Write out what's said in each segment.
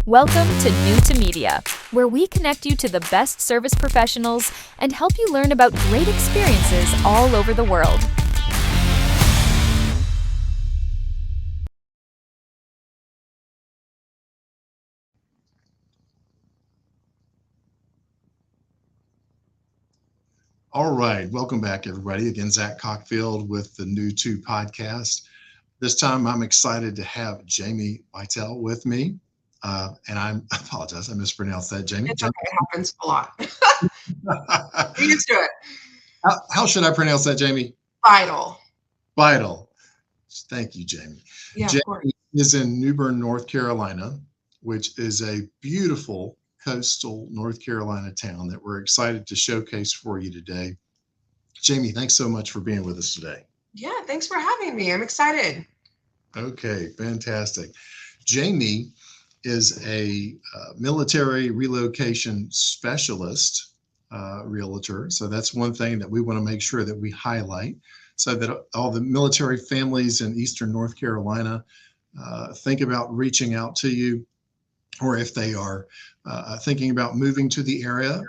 Welcome to NewtoMedia, where we connect you to the best service professionals and help you learn about great experiences all over the world. All right, welcome back, everybody. Again, Zack Cockfield with the New2 podcast. This time, I'm excited to have Jamie Beitel with me. And I apologize, I mispronounced that, Jamie. It's okay, it happens a lot. You're used to it. How should I pronounce that, Jamie? Beitel. Beitel. Thank you, Jamie. Yeah, Jamie of course. is in New Bern, North Carolina, which is a beautiful coastal North Carolina town that we're excited to showcase for you today. Jamie, thanks so much for being with us today. Yeah, thanks for having me. I'm excited. Okay, fantastic. Jamie is a military relocation specialist realtor. So that's one thing that we want to make sure that we highlight so that all the military families in Eastern North Carolina think about reaching out to you, or if they are thinking about moving to the area,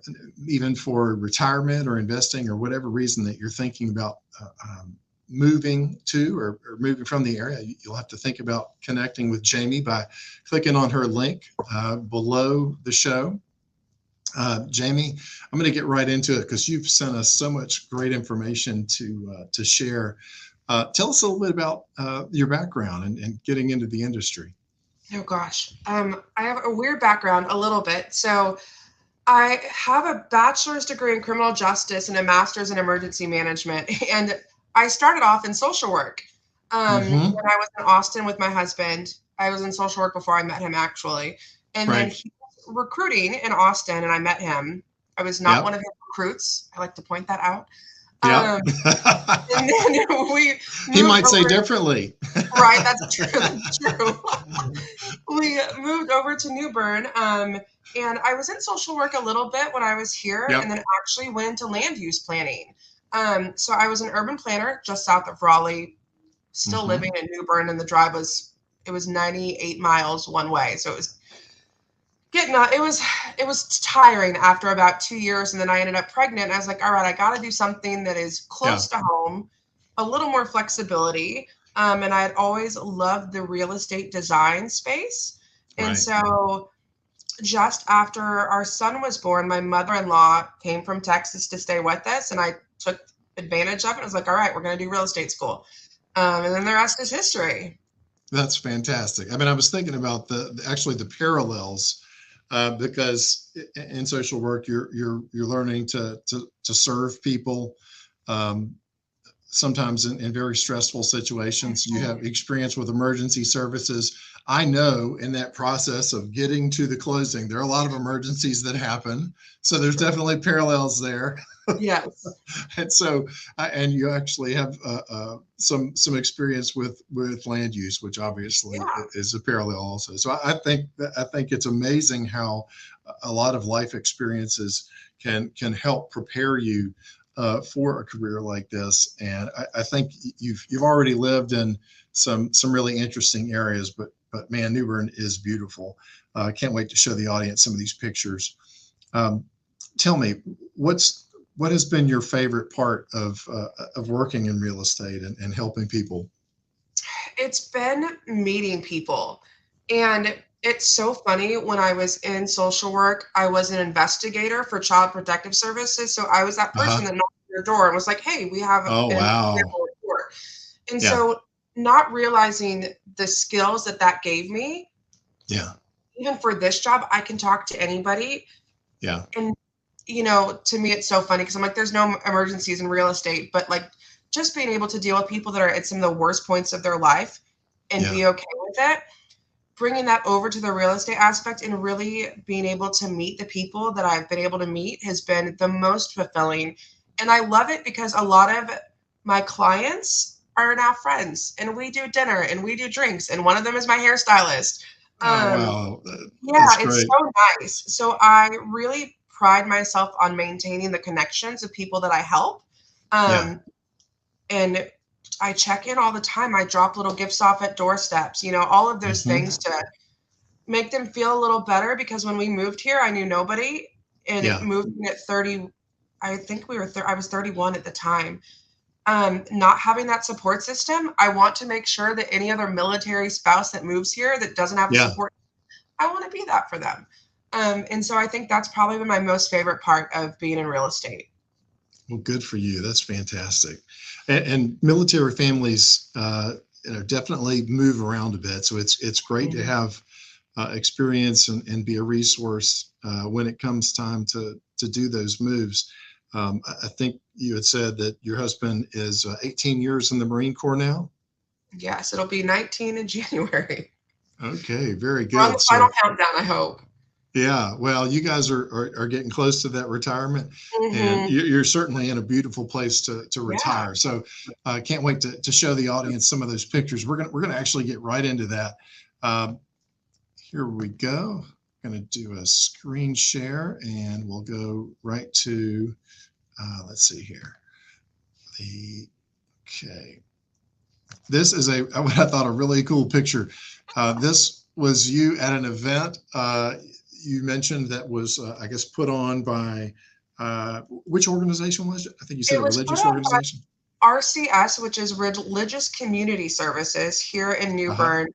even for retirement or investing or whatever reason that you're thinking about moving to or moving from the area, you'll have to think about connecting with Jamie by clicking on her link below the show. Jamie, I'm going to get right into it because you've sent us so much great information to share. Tell us a little bit about your background and getting into the industry. Oh gosh, I have a weird background a little bit. So I have a bachelor's degree in criminal justice and a master's in emergency management. And I started off in social work. When I was in Austin with my husband. I was in social work before I met him, actually. And then he was recruiting in Austin, and I met him. I was not one of his recruits. I like to point that out. Yeah. And then he might say differently. Right, that's true. We moved over to New Bern, and I was in social work a little bit when I was here, and then actually went into land use planning. So I was an urban planner just south of Raleigh, still living in New Bern, and the drive was 98 miles one way. So it was it was tiring after about 2 years, and then I ended up pregnant. And I was like, all right, I got to do something that is close to home, a little more flexibility. And I had always loved the real estate design space. And so just after our son was born, my mother-in-law came from Texas to stay with us, and I took advantage of it. I was like, all right, we're going to do real estate school. And then the rest is history. That's fantastic. I mean, I was thinking about the parallels because in social work, you're learning to serve people. Sometimes in very stressful situations. You have experience with emergency services. I know in that process of getting to the closing, there are a lot of emergencies that happen. So there's definitely parallels there. Yes. And so, and you actually have some experience with land use, which obviously is a parallel also. So I think it's amazing how a lot of life experiences can help prepare you for a career like this. And I think you've already lived in some really interesting areas, but man, New Bern is beautiful. I can't wait to show the audience some of these pictures. Tell me, what has been your favorite part of working in real estate and helping people? It's been meeting people. And it's so funny, when I was in social work, I was an investigator for Child Protective Services. So I was that person that knocked on your door and was like, hey, we have an report. And so not realizing the skills that gave me. Yeah. Even for this job, I can talk to anybody. Yeah. And, to me, it's so funny because I'm like, there's no emergencies in real estate, but like just being able to deal with people that are at some of the worst points of their life and be okay with it. Bringing that over to the real estate aspect and really being able to meet the people that I've been able to meet has been the most fulfilling. And I love it because a lot of my clients are now friends, and we do dinner and we do drinks, and one of them is my hairstylist. Wow. It's so nice. So I really pride myself on maintaining the connections of people that I help. And I check in all the time. I drop little gifts off at doorsteps, all of those things to make them feel a little better, because when we moved here, I knew nobody, and Yeah. moving at 30, I think I was 31 at the time. Not having that support system, I want to make sure that any other military spouse that moves here that doesn't have a Yeah. support, I want to be that for them. And so I think that's probably been my most favorite part of being in real estate. Well, good for you. That's fantastic. And military families, definitely move around a bit. So it's great to have experience and be a resource when it comes time to do those moves. I think you had said that your husband is 18 years in the Marine Corps now. Yes, it'll be 19 in January. Okay, very We're on good. the final So countdown, I hope. yeah, well, you guys are getting close to that retirement, and Hmm. you're certainly in a beautiful place to Yeah. retire. So I can't wait to show the audience some of those pictures. We're gonna actually get right into that. Um, Here we go. I'm going to do a screen share, and we'll go right to, let's see here. Okay. This is what I thought a really cool picture. This was you at an event you mentioned that was, I guess, put on by, which organization was it? I think you said It a was put religious on by organization. RCS, which is Religious Community Services here in New Uh-huh. Bern.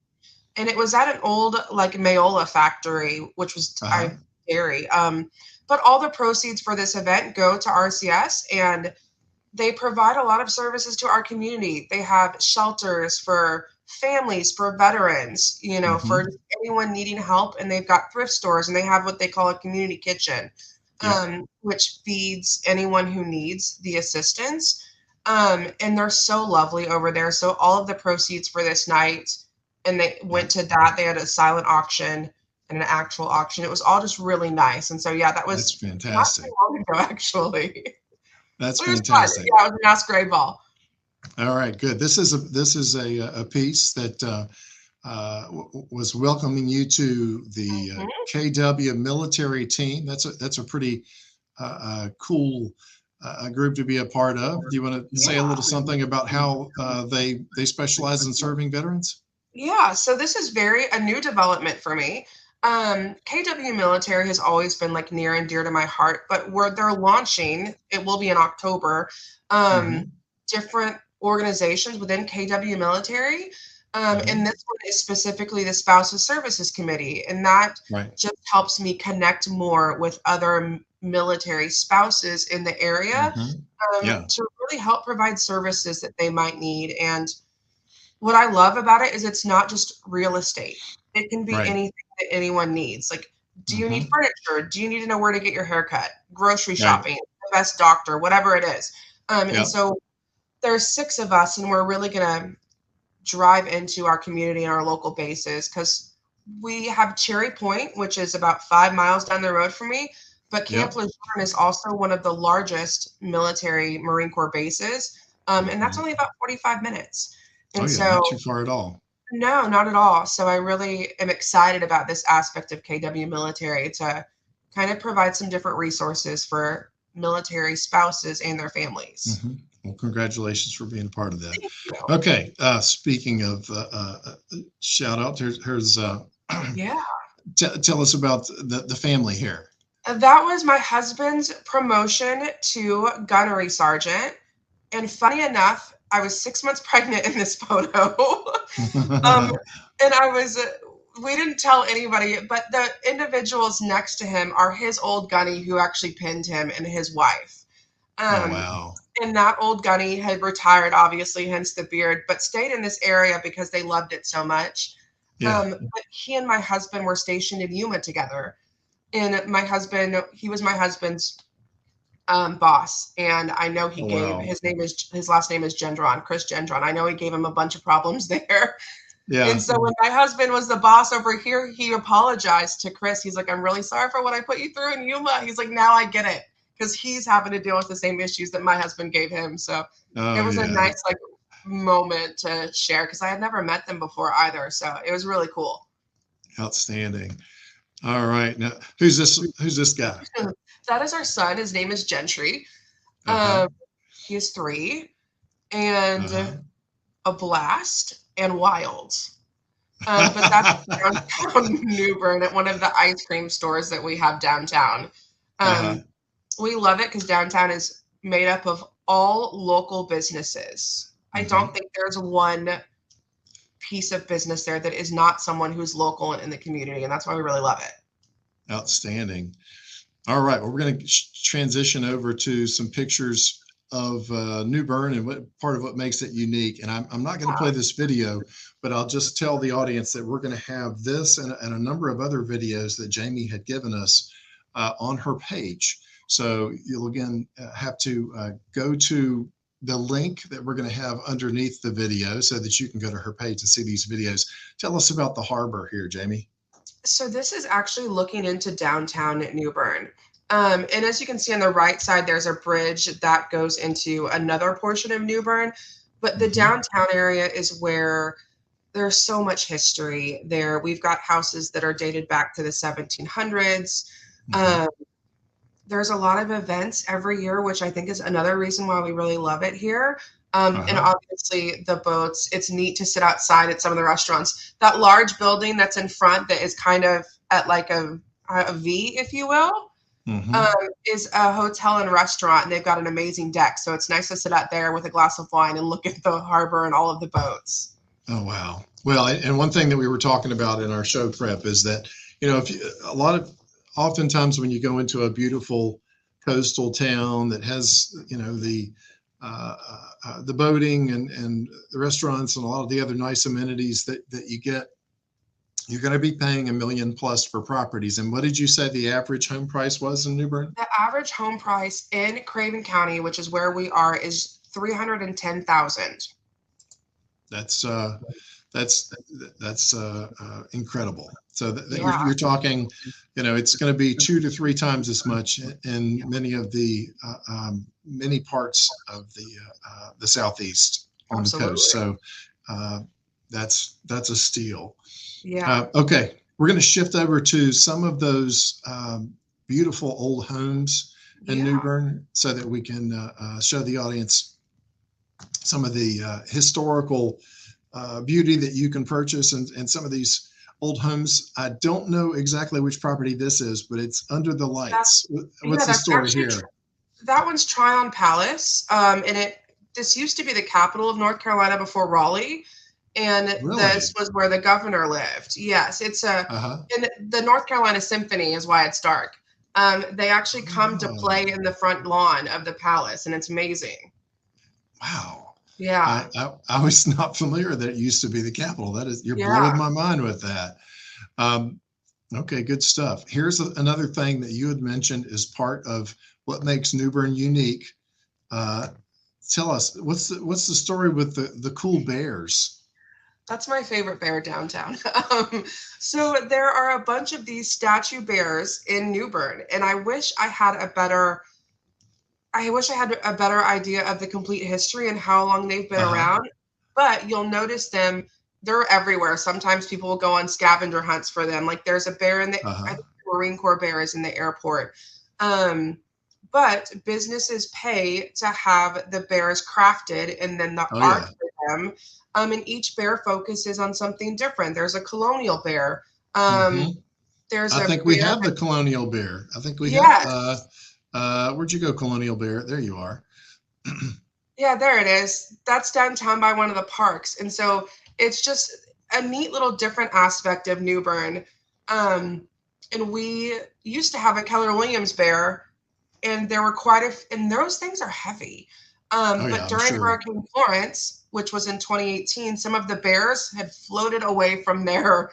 And it was at an old like Mayola factory, which was Uh-huh. dairy. But all the proceeds for this event go to RCS, and they provide a lot of services to our community. They have shelters for families, for veterans, for Mm-hmm. anyone needing help, and they've got thrift stores, and they have what they call a community kitchen, Yep. which feeds anyone who needs the assistance. And they're so lovely over there. So all of the proceeds for this night, and they went Yep. to that. They had a silent auction and an actual auction. It was all just really nice. And so yeah, that That's was not too fantastic. long ago actually. That's But it was fun. fantastic. Yeah, it was a masquerade ball. All right, good. This is a piece that was welcoming you to the Mhm. KW military team. That's a pretty cool group to be a part of. Do you want to say a Yeah. little something about how they specialize in serving veterans? Yeah. So this is a new development for me. KW military has always been like near and dear to my heart, but where they're launching, it will be in October, um, Hmm. different organizations within KW military. And Hmm. this one is specifically the Spouses Services Committee. And that Right. just helps me connect more with other military spouses in the area, Hmm. Yeah. to really help provide services that they might need. And what I love about it is it's not just real estate. It can be Right. anything that anyone needs. Like, do you need Hmm. furniture? Do you need to know where to get your hair cut? Grocery Right. shopping, the best doctor, whatever it is. And Yeah. so there's 6 of us, and we're really gonna drive into our community and our local bases, because we have Cherry Point, which is about 5 miles down the road from me, but Camp Yep. Lejeune is also one of the largest military Marine Corps bases, and that's Hmm. only about 45 minutes. Oh And yeah, not so too far at all. no, not at all. So I really am excited about this aspect of KW military to kind of provide some different resources for military spouses and their families. Hmm. Well, congratulations for being a part of that. Thank you. Okay, speaking of shout out, here's Yeah. tell us about the family here. That was my husband's promotion to gunnery sergeant. And funny enough, I was 6 months pregnant in this photo. um, and we didn't tell anybody, but the individuals next to him are his old gunny who actually pinned him, and his wife. Oh Um, wow. and that old gunny had retired, obviously, hence the beard, but stayed in this area because they loved it so much. Yeah. But he and my husband were stationed in Yuma together. And he was my husband's boss, and I know he Oh gave wow. his last name is Gendron, Chris Gendron. I know he gave him a bunch of problems there. And Yeah. so when my husband was the boss over here, he apologized to Chris. He's like, "I'm really sorry for what I put you through in Yuma." He's like, "Now I get it," because he's having to deal with the same issues that my husband gave him. So it Oh was a yeah. nice like moment to share, because I had never met them before either. So it was really cool. Outstanding. All right. Now, who's this guy? That is our son. His name is Gentry. Uh-huh. Um, he is 3, and Uh-huh. a blast and wild. But that's downtown New Bern at one of the ice cream stores that we have downtown. We love it because downtown is made up of all local businesses. I don't think there's one piece of business there that is not someone who's local in the community, and that's why we really love it. Outstanding. All right, well, we're going to transition over to some pictures of New Bern and what part of what makes it unique. And I'm not going to play this video, but I'll just tell the audience that we're going to have this and a number of other videos that Jamie had given us on her page. So you'll again have to go to the link that we're going to have underneath the video so that you can go to her page and see these videos. Tell us about the harbor here, Jamie. So this is actually looking into downtown New Bern. And as you can see on the right side, there's a bridge that goes into another portion of New Bern. But the downtown area is where there's so much history there. We've got houses that are dated back to the 1700s. There's a lot of events every year, which I think is another reason why we really love it here. And obviously the boats, it's neat to sit outside at some of the restaurants. That large building that's in front that is kind of at like a V, if you will, is a hotel and restaurant, and they've got an amazing deck. So it's nice to sit out there with a glass of wine and look at the harbor and all of the boats. Oh, wow. Well, and one thing that we were talking about in our show prep is that, you know, oftentimes when you go into a beautiful coastal town that has, you know, the boating and the restaurants and a lot of the other nice amenities that you get, you're going to be paying $1 million plus for properties. And what did you say the average home price was in New Bern? The average home price in Craven County, which is where we are, is $310,000. That's incredible. So you're talking, you know, it's going to be 2 to 3 times as much in many of the many parts of the Southeast on the coast. So that's a steal. Yeah. Okay, we're going to shift over to some of those beautiful old homes in New Bern so that we can show the audience some of the historical beauty that you can purchase and some of these old homes. I don't know exactly which property this is, but it's under the lights. What's the story here? That one's Tryon Palace. And this used to be the capital of North Carolina before Raleigh. And this was where the governor lived. Yes, it's in the North Carolina Symphony is why it's dark. They actually come to play in the front lawn of the palace, and it's amazing. Wow. Yeah. I was not familiar that it used to be the capital. You're blowing my mind with that. Okay, good stuff. Here's another thing that you had mentioned is part of what makes New Bern unique. Tell us, what's the story with the cool bears? That's my favorite bear downtown. So there are a bunch of these statue bears in New Bern, and I wish I had a better idea of the complete history and how long they've been around. But you'll notice them; they're everywhere. Sometimes people will go on scavenger hunts for them. Like there's a bear in I think the Marine Corps bear is in the airport. But businesses pay to have the bears crafted and then the art for them. And each bear focuses on something different. There's a colonial bear. I think we have the colonial bear. I think we have. Where'd you go, colonial bear? There you are. Yeah, there it is. That's downtown by one of the parks. And so it's just a neat little different aspect of New Bern. And we used to have a Keller Williams bear, and there were and those things are heavy. But during Hurricane Florence, which was in 2018, some of the bears had floated away from their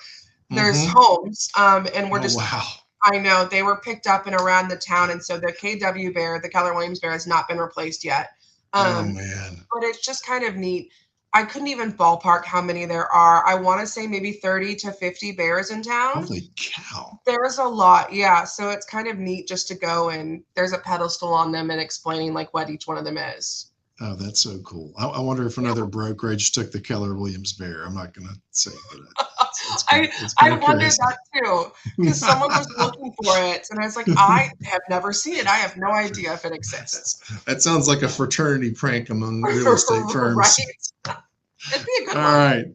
homes, and were just, I know, they were picked up and around the town. And so the KW bear, the Keller Williams bear, has not been replaced yet. Oh, man. But it's just kind of neat. I couldn't even ballpark how many there are. I want to say maybe 30 to 50 bears in town. Holy cow. There's a lot. Yeah. So it's kind of neat just to go, and there's a pedestal on them and explaining like what each one of them is. Oh, that's so cool. I wonder if another brokerage took the Keller Williams bear. I'm not going to say that. I wondered that too, because someone was looking for it, and I was like, I have never seen it. I have no idea if it exists. That sounds like a fraternity prank among real estate firms. Right. It'd be a good one. All right.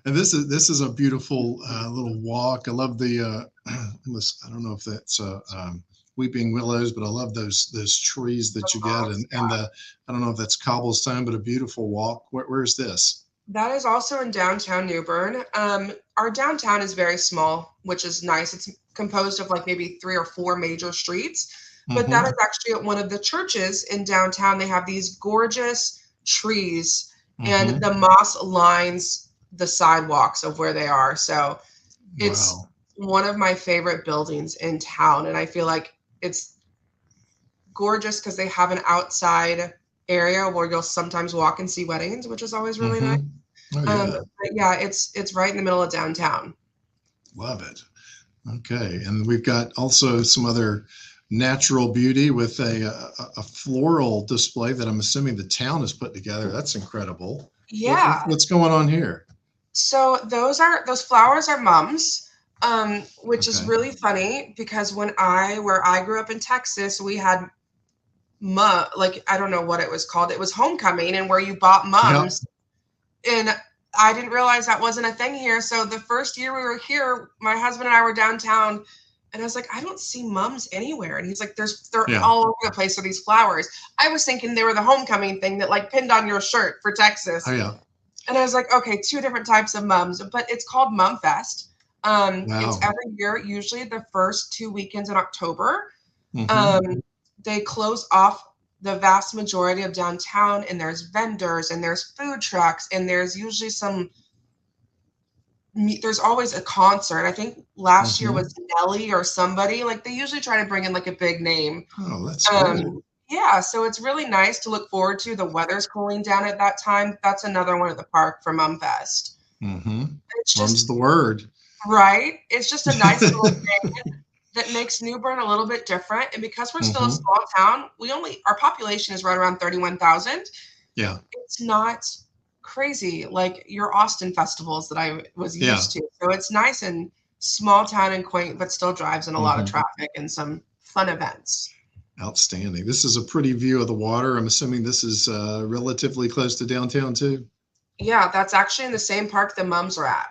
And this is a beautiful little walk. I love the I don't know if that's weeping willows, but I love those trees that you get, and the I don't know if that's cobblestone, but a beautiful walk. Where's this? That is also in downtown New Bern. Our downtown is very small, which is nice. It's composed of like maybe 3 or 4 major streets, but that is actually at one of the churches in downtown. They have these gorgeous trees, and the moss lines the sidewalks of where they are. So it's Wow. one of my favorite buildings in town, and I feel like it's gorgeous because they have an outside area where you'll sometimes walk and see weddings, which is always really nice. Oh yeah. But yeah, it's right in the middle of downtown. Love it. Okay, and we've got also some other natural beauty with a floral display that I'm assuming the town has put together. That's incredible. Yeah. What's going on here? So those flowers are mums, which is Okay. really funny because where I grew up in Texas, we had like I don't know what it was called. It was homecoming, and where you bought mums. And I didn't realize that wasn't a thing here. So the first year we were here, my husband and I were downtown, and I was like, I don't see mums anywhere. And he's like, they're all over the place with these flowers. I was thinking they were the homecoming thing that like pinned on your shirt for Texas. Oh yeah. And I was like, okay, 2 different types of mums, but it's called Mum Fest. Wow. It's every year, usually the first 2 weekends in October. They close off the vast majority of downtown, and there's vendors and there's food trucks, and there's usually there's always a concert. I think last year was Nelly or somebody. Like they usually try to bring in like a big name. Oh, that's cool. Yeah, so it's really nice to look forward to. The weather's cooling down at that time. That's another one at the park for Mum Fest. It's Mum's just the word. right. It's just a nice little thing that makes New Bern a little bit different. And because we're still a small town, our population is right around 31,000. Yeah. It's not crazy like your Austin festivals that I was used to. So it's nice and small town and quaint, but still drives in a lot of traffic and some fun events. Outstanding. This is a pretty view of the water. I'm assuming this is relatively close to downtown too. Yeah, that's actually in the same park the mums are at.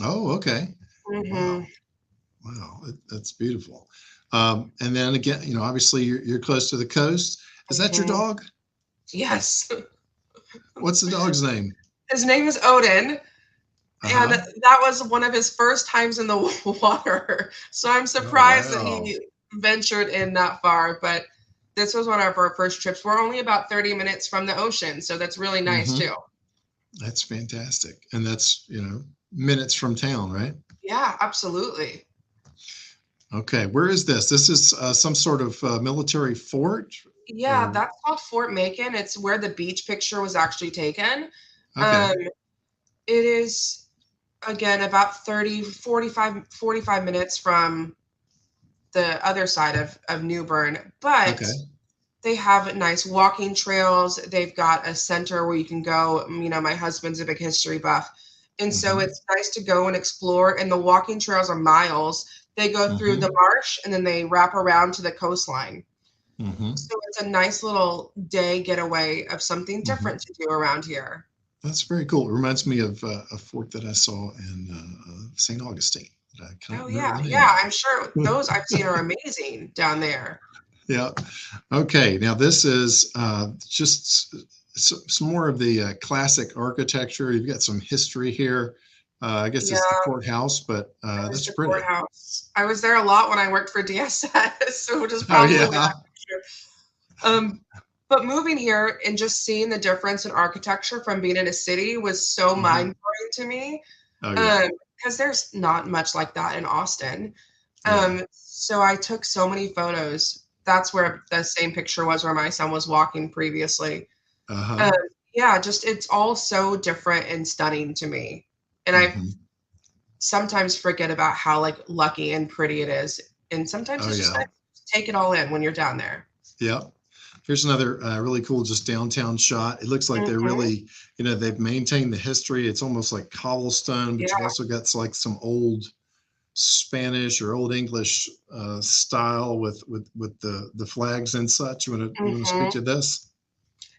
Oh, okay. Wow, that's beautiful. And then again, obviously you're close to the coast. Is that your dog? Yes. What's the dog's name? His name is Odin. And that was one of his first times in the water. So I'm surprised that he ventured in that far. But this was one of our first trips. We're only about 30 minutes from the ocean. So that's really nice too. That's fantastic. And that's, minutes from town, right? Yeah, absolutely. Okay. Where is this? This is some sort of military fort? Yeah, that's called Fort Macon. It's where the beach picture was actually taken. Okay. It is, again, about 45 minutes from the other side of New Bern. But they have nice walking trails. They've got a center where you can go. My husband's a big history buff. And so it's nice to go and explore. And the walking trails are miles. They go through the marsh and then they wrap around to the coastline. So it's a nice little day getaway of something different to do around here. That's very cool. It reminds me of a fort that I saw in St. Augustine. Yeah. I'm sure those I've seen are amazing down there. Yeah. Okay. Now this is just some more of the classic architecture. You've got some history here. I guess it's the courthouse, but that's pretty. Courthouse. I was there a lot when I worked for DSS, so just probably that picture. But moving here and just seeing the difference in architecture from being in a city was so mind-blowing to me. Because there's not much like that in Austin. So I took so many photos. That's where the same picture was where my son was walking previously. Just it's all so different and stunning to me. And I sometimes forget about how like lucky and pretty it is. And sometimes it's just nice to take it all in when you're down there. Yeah. Here's another really cool just downtown shot. It looks like they're really, they've maintained the history. It's almost like cobblestone, but you've also got like some old Spanish or old English style with the flags and such. You want to speak to this?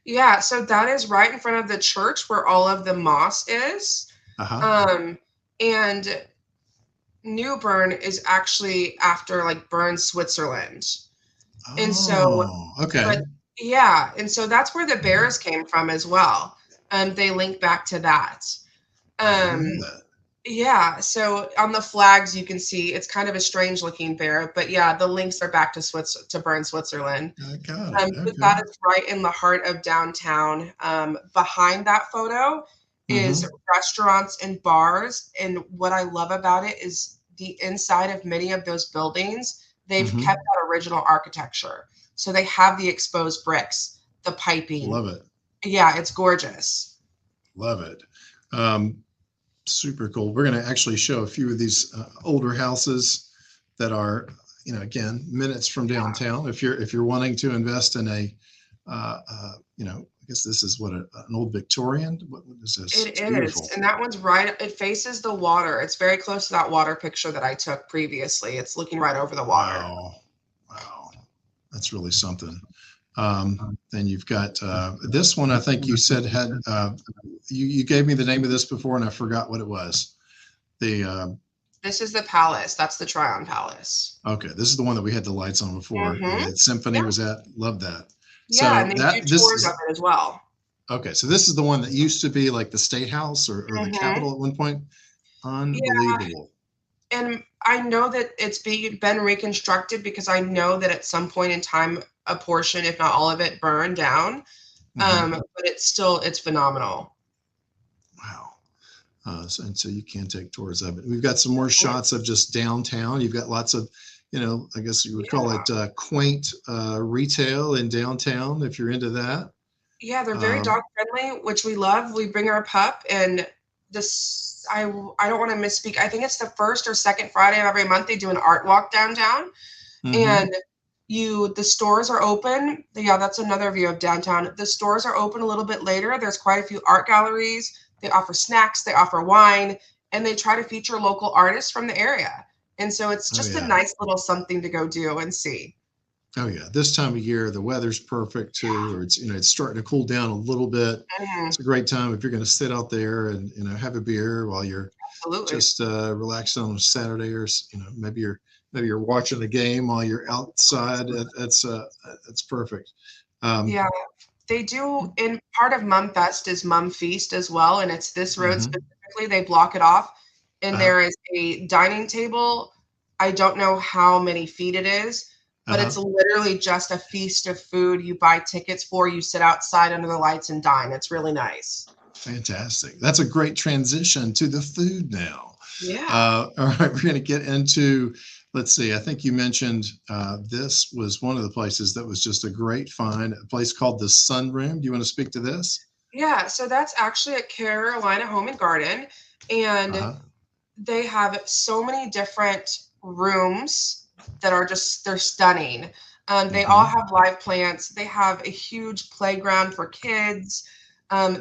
Yeah, so that is right in front of the church where all of the moss is. And New Bern is actually after like Bern, Switzerland. And so, Oh, okay. but yeah, and so that's where the bears came from as well. They link back to that. I didn't know Um, that. yeah, so on the flags you can see it's kind of a strange looking bear, but yeah, the links are back to Bern, Switzerland. I got it. But Okay. that is right in the heart of downtown. Behind that photo is Mm-hmm. restaurants and bars, and what I love about it is the inside of many of those buildings, they've Mm-hmm. kept that original architecture. So they have the exposed bricks, the piping. Love it. Yeah, it's gorgeous. Love it. Um, Super cool. We're going to actually show a few of these older houses that are, again, minutes from Yeah. downtown. If you're wanting to invest in a, I guess this is what an old Victorian. What is this? It It's is. beautiful. And that one's right, it faces the water. It's very close to that water picture that I took previously. It's looking right over the water. Wow, wow, that's really something. Then you've got this one. I think you said had you gave me the name of this before, and I forgot what it was. The This is the palace. That's the Tryon Palace. Okay, this is the one that we had the lights on before. Mm-hmm. The symphony Yeah. was at. Love that. Yeah, So and they do that this tours of is it as well. okay. So this is the one that used to be like the State House or the Mm-hmm. Capitol at one point. Yeah, Unbelievable. and I know that it's been reconstructed because I know that at some point in time, a portion, if not all of it, burned down. Hmm. But it's phenomenal. Wow. And so you can take tours of it. We've got some more shots of just downtown. You've got lots of, I guess you would call Yeah. it quaint retail in downtown if you're into that. Yeah, they're very Um, dog friendly, which we love. We bring our pup, and this I don't want to misspeak. I think it's the first or second Friday of every month they do an art walk downtown, mhm. and the stores are open. Yeah, that's another view of downtown. The stores are open a little bit later. There's quite a few art galleries. They offer snacks, they offer wine, and they try to feature local artists from the area. And so it's Oh just a yeah. nice little something to go do and see. Oh yeah, this time of year the weather's perfect too, or it's starting to cool down a little bit. Mhm, It's a great time if you're going to sit out there and have a beer while you're absolutely. just relaxing on a Saturday, or maybe you're watching the game while you're outside. That's perfect. Um, Yeah. They do, and part of Mum Fest is Mum Feast as well, and it's this road mhm. specifically. They block it off, and Uh-huh, there is a dining table. I don't know how many feet it is, but uh-huh. it's literally just a feast of food. You buy tickets for, you sit outside under the lights and dine. It's really nice. Fantastic. That's a great transition to the food now. Yeah. All right, we're going to get into, let's see, I think you mentioned this was one of the places that was just a great find, a place called the Sunroom. Do you want to speak to this? Yeah. So that's actually at Carolina Home and Garden, and Uh-huh. they have so many different rooms that are they're stunning. They all Hmm. have live plants. They have a huge playground for kids.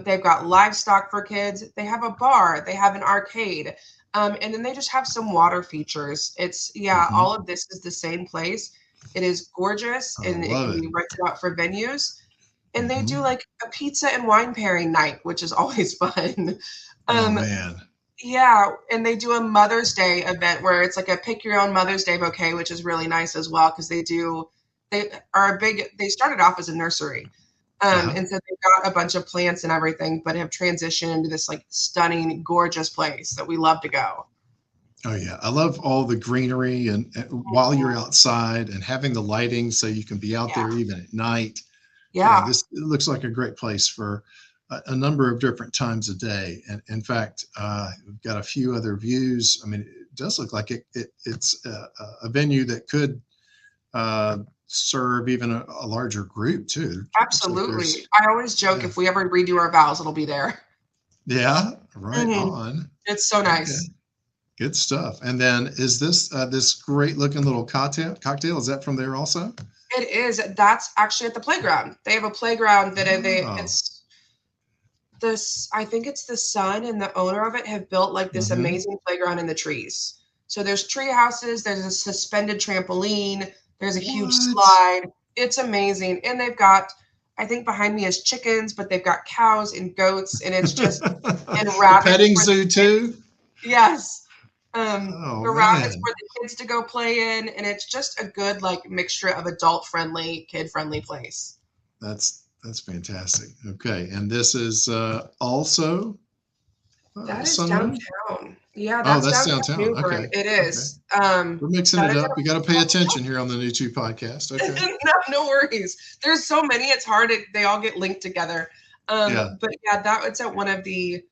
They've got livestock for kids. They have a bar. They have an arcade. And then they just have some water features. Yeah, Hmm. all of this is the same place. It is gorgeous I and it love can it. be rented out for venues. And they do Hmm. like a pizza and wine pairing night, which is always fun. Oh Um, man. yeah, and they do a Mother's Day event where it's like a pick your own Mother's Day bouquet, which is really nice as well because they started off as a nursery. Uh-huh. And so they've got a bunch of plants and everything, but have transitioned into this like stunning, gorgeous place that we love to go. Oh yeah, I love all the greenery and while you're Mhm. outside and having the lighting so you can be out Yeah. there even at night. Yeah. This it looks like a great place for a number of different times a day. And in fact, we've got a few other views. I mean, it does look like it's a venue that could uh, serve even a larger group too. Looks like Absolutely. there's, I always joke yeah, if we ever redo our vows, it'll be there. yeah, right Mhm. on. It's so Okay, nice. good stuff. And then is this great looking little cocktail? Is that from there also? It is. That's actually at the playground. They have a playground that Oh, it's this I think it's the son and the owner of it have built like this mm-hmm. amazing playground in the trees. So there's tree houses, there's a suspended trampoline, there's a huge What? slide. It's amazing. And they've got I think behind me is chickens, but they've got cows and goats, and it's just and A rabbits. petting zoo too? Yes. Oh The rabbits man, for the kids to go play in, and it's just a good like mixture of adult friendly, kid friendly place. that's fantastic. Okay, and this is also That is Sunray. downtown. Yeah, Oh, that's that's downtown downtown. New Bern. Okay, It okay. is. We're mixing That it is up. We got to pay attention here on the New Two podcast. Okay. no worries. There's so many. It's hard. They all get linked together. Yeah. But yeah, it's at one of the.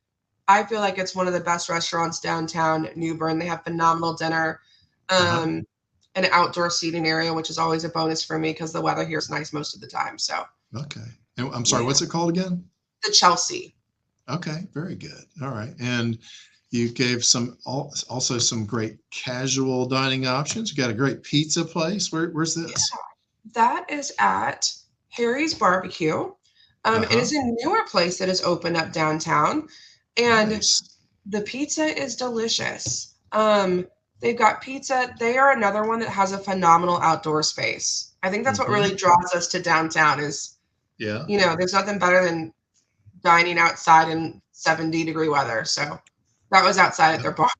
I feel like it's one of the best restaurants downtown New Bern. They have phenomenal dinner, Uh-huh. an outdoor seating area, which is always a bonus for me because the weather here is nice most of the time. So Okay. And I'm sorry, yeah, what's it called again? the Chelsea. Okay, very good. All right. And you gave also some great casual dining options. You got a great pizza place. Where's Yeah, this? that is at Harry's Barbecue. It Uh-huh. is a newer place that has opened up downtown, and Nice. the pizza is delicious. They've got pizza. They are another one that has a phenomenal outdoor space. I think that's what Hmm. really draws us to downtown is, Yeah. there's nothing better than dining outside in 70-degree weather. So that was outside at Yep. their bar.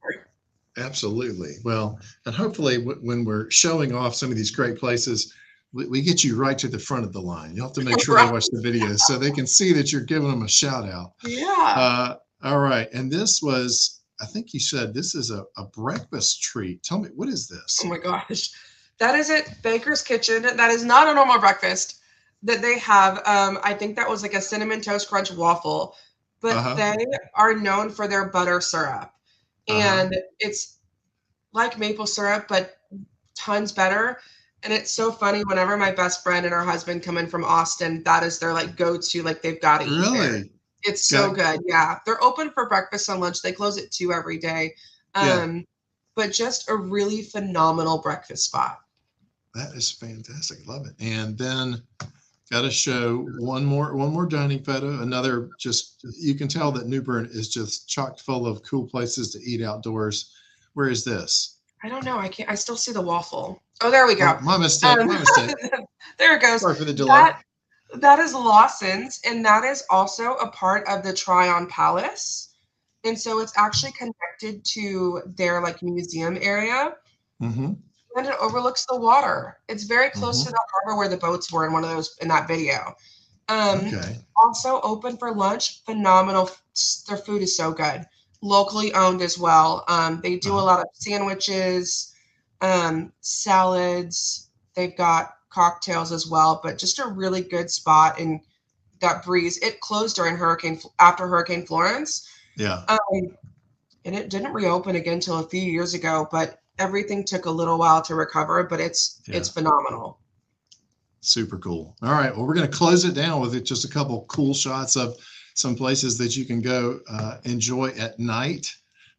Absolutely. Well, and hopefully when we're showing off some of these great places, we get you right to the front of the line. You'll have to make sure they Right. watch the video so they can see that you're giving them a shout out. Yeah. All right. And this was, I think you said this is a breakfast treat. Tell me, what is Oh this? my gosh. That is at Baker's Kitchen. That is not a normal breakfast that they have. I think that was like a cinnamon toast crunch waffle, but Uh-huh. they are known for their butter syrup. Uh-huh. And it's like maple syrup, but tons better. And it's so funny whenever my best friend and her husband come in from Austin, that is their like go-to, like they've got to eat there. Really? It's so Got, good. Yeah. They're open for breakfast and lunch. They close at 2 every day. yeah, But just a really phenomenal breakfast spot. that is fantastic. Love it. And then got to show one more dining photo. Another, just you can tell that New Bern is just chock full of cool places to eat outdoors. Where is this? I don't know. I still see the waffle. Oh, there we go. Oh, my mistake. Um, My mistake. there it goes. Sorry for the delay. That is Lawson's, and that is also a part of the Tryon Palace. And so it's actually connected to their like museum area, Mm-hmm. and it overlooks the water. It's very close to Mm-hmm. the harbor where the boats were in one of those in that video. Um, Okay. Also open for lunch. Phenomenal. Their food is so good. Locally owned as well. They do a Uh-huh. lot of sandwiches, salads. They've got cocktails as well, but just a really good spot and that breeze. It closed during after Hurricane Florence, Yeah. and it didn't reopen again until a few years ago. But everything took a little while to recover. But it's Yeah. phenomenal. Super cool. All right. Well, we're going to close it down with just a couple cool shots of some places that you can go enjoy at night.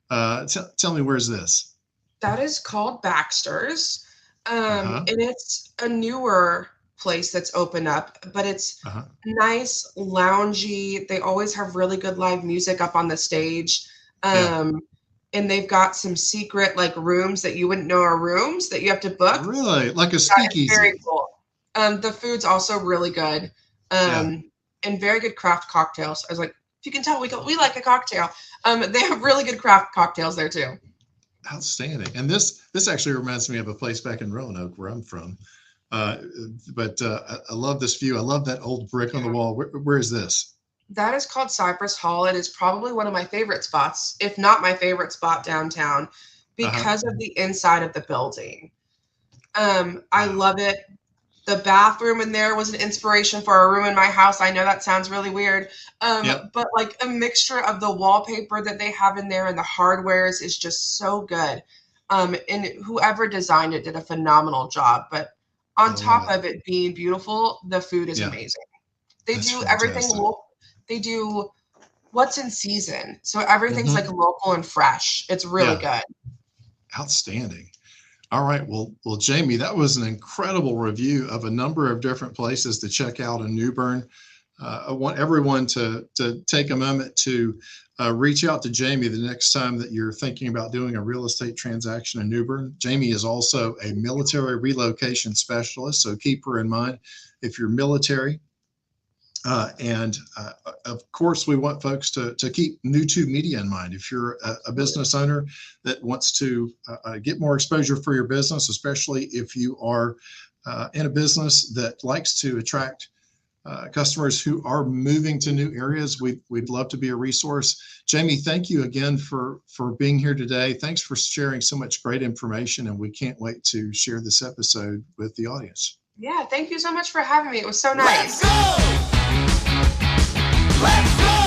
Tell me, where's this? That is called Baxter's, Uh-huh. and it's a newer place that's opened up, but it's Uh-huh. nice, loungy. They always have really good live music up on the stage. Yeah. And they've got some secret like rooms that you wouldn't know are rooms that you have to book. Really? Like a That is very speakeasy. cool. The food's also really good. Yeah. And very good craft cocktails. I was like, if you can tell, we like a cocktail. They have really good craft cocktails there too. Outstanding. And this actually reminds me of a place back in Roanoke where I'm from. But I love this view. I love that old brick on the wall. Where is this? That is called Cypress Hall. It is probably one of my favorite spots, if not my favorite spot downtown, Uh-huh. because of the inside of the building. I Wow. love it. The bathroom in there was an inspiration for a room in my house. I know that sounds really weird, Yep. but like a mixture of the wallpaper that they have in there and the hardwares is just so good. And whoever designed it did a phenomenal job. But I on love top it. of it being beautiful, the food is Yeah. amazing. They That's do everything fantastic. local. They do what's in season. So everything's like Hmm. local and fresh. It's really Yeah. good. Outstanding. All right. Well, Jamie, that was an incredible review of a number of different places to check out in New Bern. I want everyone to take a moment to reach out to Jamie the next time that you're thinking about doing a real estate transaction in New Bern. Jamie is also a military relocation specialist, so keep her in mind. If you're military, And of course, we want folks to keep NewtoMedia in mind. If you're a business owner that wants to get more exposure for your business, especially if you are in a business that likes to attract customers who are moving to new areas, we'd love to be a resource. Jamie, thank you again for being here today. Thanks for sharing so much great information, and we can't wait to share this episode with the audience. Yeah, thank you so much for having me. It was so nice. Let's go! Let's go!